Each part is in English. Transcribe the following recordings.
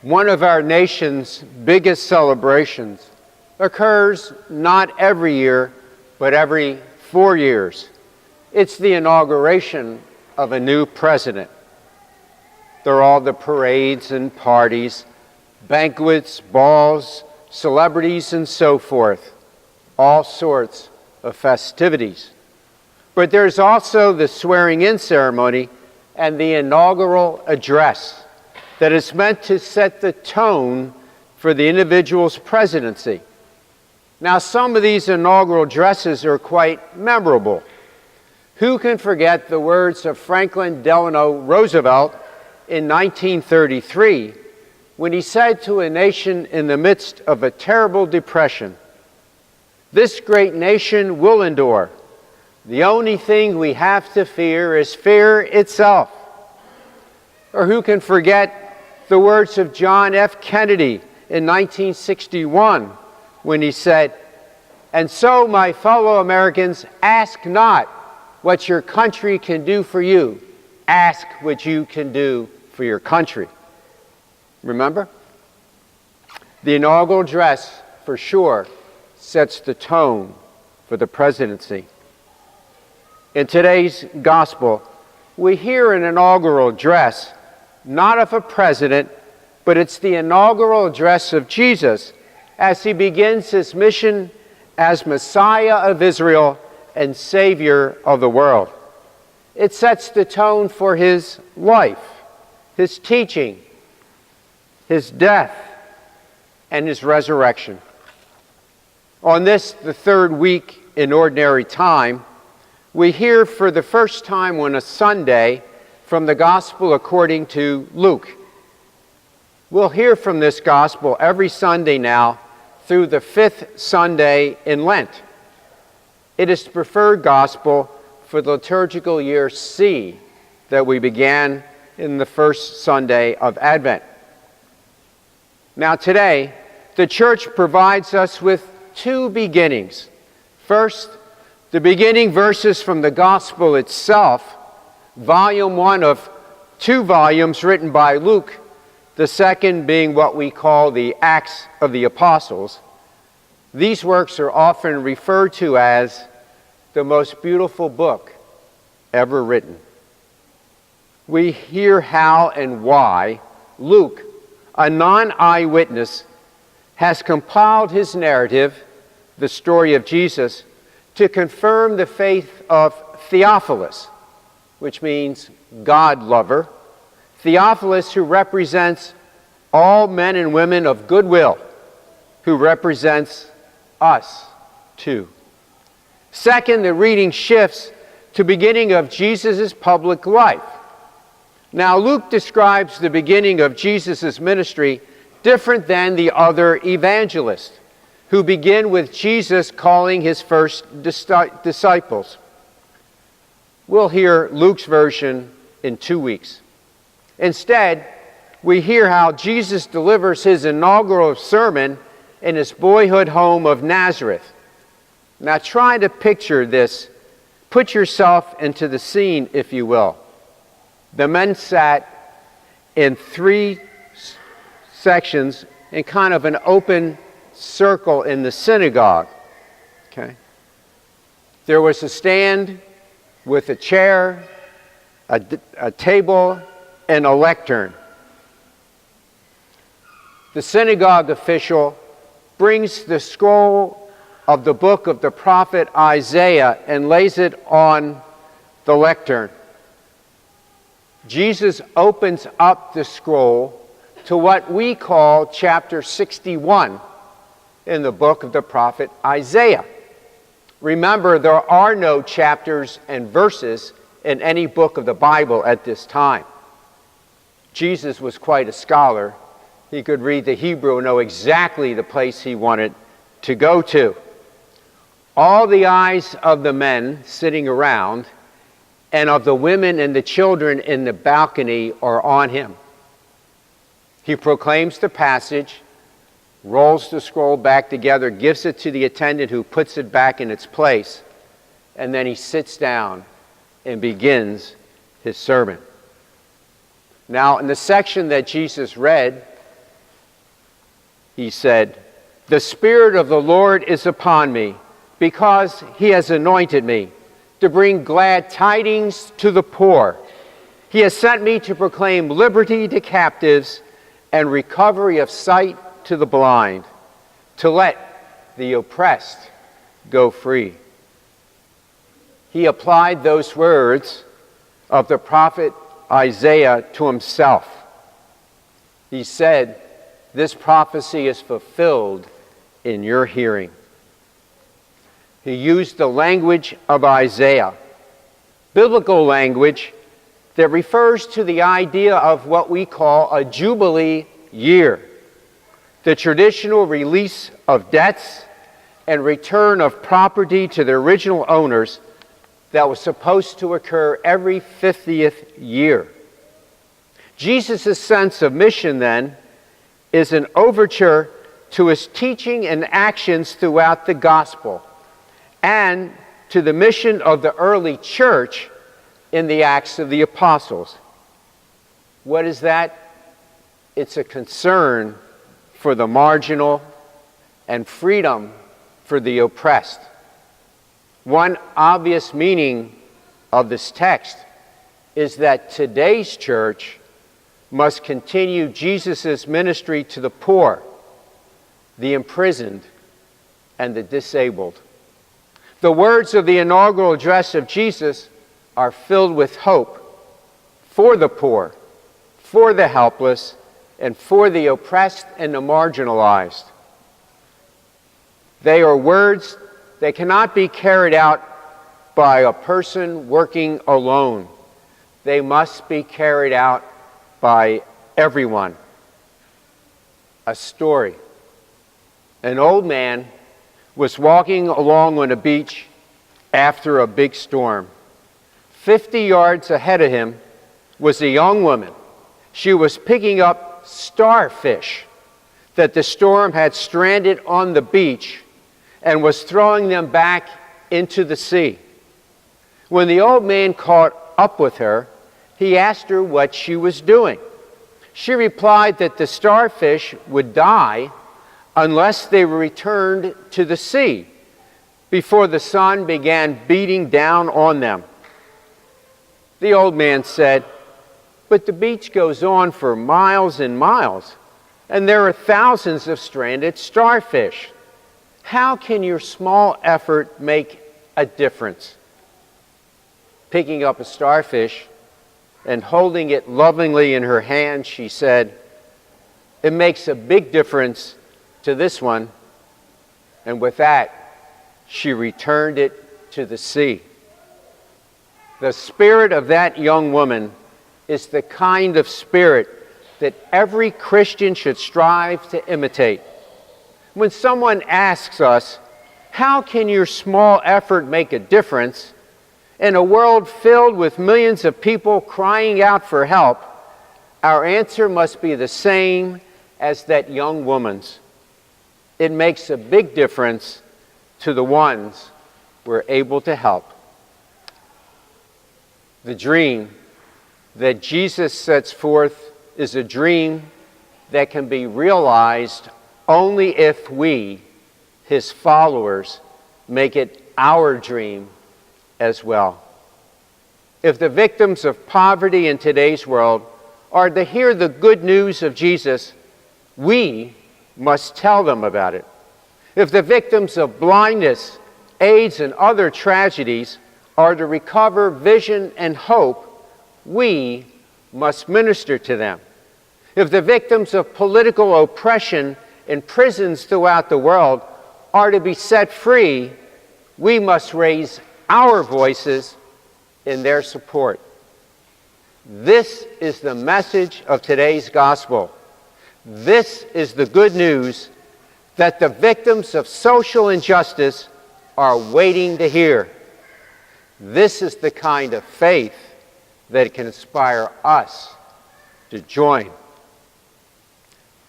One of our nation's biggest celebrations occurs not every year, but every 4 years. It's the inauguration of a new president. There are all the parades and parties, banquets, balls, celebrities, and so forth. All sorts of festivities. But there's also the swearing-in ceremony and the inaugural address that is meant to set the tone for the individual's presidency. Now, some of these inaugural addresses are quite memorable. Who can forget the words of Franklin Delano Roosevelt in 1933 when he said to a nation in the midst of a terrible depression, "This great nation will endure. The only thing we have to fear is fear itself." Or who can forget the words of John F. Kennedy in 1961 when he said, "And so, my fellow Americans, ask not what your country can do for you. Ask what you can do for your country." Remember? The inaugural address, for sure, sets the tone for the presidency. In today's gospel, we hear an inaugural address, not of a president, but it's the inaugural address of Jesus as he begins his mission as Messiah of Israel and Savior of the world. It sets the tone for his life, his teaching, his death, and his resurrection. On this, the third week in ordinary time, we hear for the first time on a Sunday from the Gospel according to Luke. We'll hear from this Gospel every Sunday now through the 5th Sunday in Lent. It is the preferred Gospel for the liturgical year C that we began in the first Sunday of Advent. Now today, the Church provides us with two beginnings. First, the beginning verses from the Gospel itself, volume 1 of 2 volumes written by Luke, the second being what we call the Acts of the Apostles. These works are often referred to as the most beautiful book ever written. We hear how and why Luke, a non-eyewitness, has compiled his narrative, the story of Jesus, to confirm the faith of Theophilus, which means God lover. Theophilus, who represents all men and women of goodwill, who represents us too. Second, the reading shifts to beginning of Jesus' public life. Now, Luke describes the beginning of Jesus' ministry different than the other evangelists, who begin with Jesus calling his first disciples. We'll hear Luke's version in 2 weeks. Instead, we hear how Jesus delivers his inaugural sermon in his boyhood home of Nazareth. Now try to picture this. Put yourself into the scene, if you will. The men sat in 3 sections in kind of an open circle in the synagogue. Okay? There was a stand with a chair, a table, and a lectern. The synagogue official brings the scroll of the book of the prophet Isaiah and lays it on the lectern. Jesus opens up the scroll to what we call chapter 61 in the book of the prophet Isaiah. Remember, there are no chapters and verses in any book of the Bible at this time. Jesus was quite a scholar. He could read the Hebrew and know exactly the place he wanted to go to. All the eyes of the men sitting around and of the women and the children in the balcony are on him. He proclaims the passage, rolls the scroll back together, gives it to the attendant who puts it back in its place, and then he sits down and begins his sermon. Now, in the section that Jesus read, he said, "The Spirit of the Lord is upon me, because he has anointed me to bring glad tidings to the poor. He has sent me to proclaim liberty to captives and recovery of sight to the blind, to let the oppressed go free." He applied those words of the prophet Isaiah to himself. He said, "This prophecy is fulfilled in your hearing." He used the language of Isaiah, biblical language that refers to the idea of what we call a Jubilee year, the traditional release of debts and return of property to their original owners that was supposed to occur every 50th year. Jesus' sense of mission, then, is an overture to his teaching and actions throughout the gospel and to the mission of the early church in the Acts of the Apostles. What is that? It's a concern for the marginal and freedom for the oppressed. One obvious meaning of this text is that today's church must continue Jesus' ministry to the poor, the imprisoned, and the disabled. The words of the inaugural address of Jesus are filled with hope for the poor, for the helpless, and for the oppressed and the marginalized. They are words that cannot be carried out by a person working alone. They must be carried out by everyone. A story. An old man was walking along on a beach after a big storm. 50 yards ahead of him was a young woman. She was picking up starfish that the storm had stranded on the beach and was throwing them back into the sea. When the old man caught up with her, he asked her what she was doing. She replied that the starfish would die unless they were returned to the sea before the sun began beating down on them. The old man said, "But the beach goes on for miles and miles, and there are thousands of stranded starfish. How can your small effort make a difference?" Picking up a starfish and holding it lovingly in her hand, she said, "It makes a big difference to this one." And with that, she returned it to the sea. The spirit of that young woman is the kind of spirit that every Christian should strive to imitate. When someone asks us, "How can your small effort make a difference?" in a world filled with millions of people crying out for help, our answer must be the same as that young woman's. It makes a big difference to the ones we're able to help. The dream that Jesus sets forth is a dream that can be realized only if we, his followers, make it our dream as well. If the victims of poverty in today's world are to hear the good news of Jesus, we must tell them about it. If the victims of blindness, AIDS, and other tragedies are to recover vision and hope, we must minister to them. If the victims of political oppression in prisons throughout the world are to be set free, we must raise our voices in their support. This is the message of today's gospel. This is the good news that the victims of social injustice are waiting to hear. This is the kind of faith that can inspire us to join.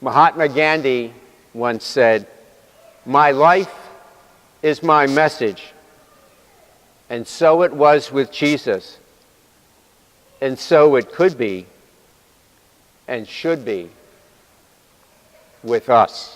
Mahatma Gandhi once said, "My life is my message." And so it was with Jesus. And so it could be and should be with us.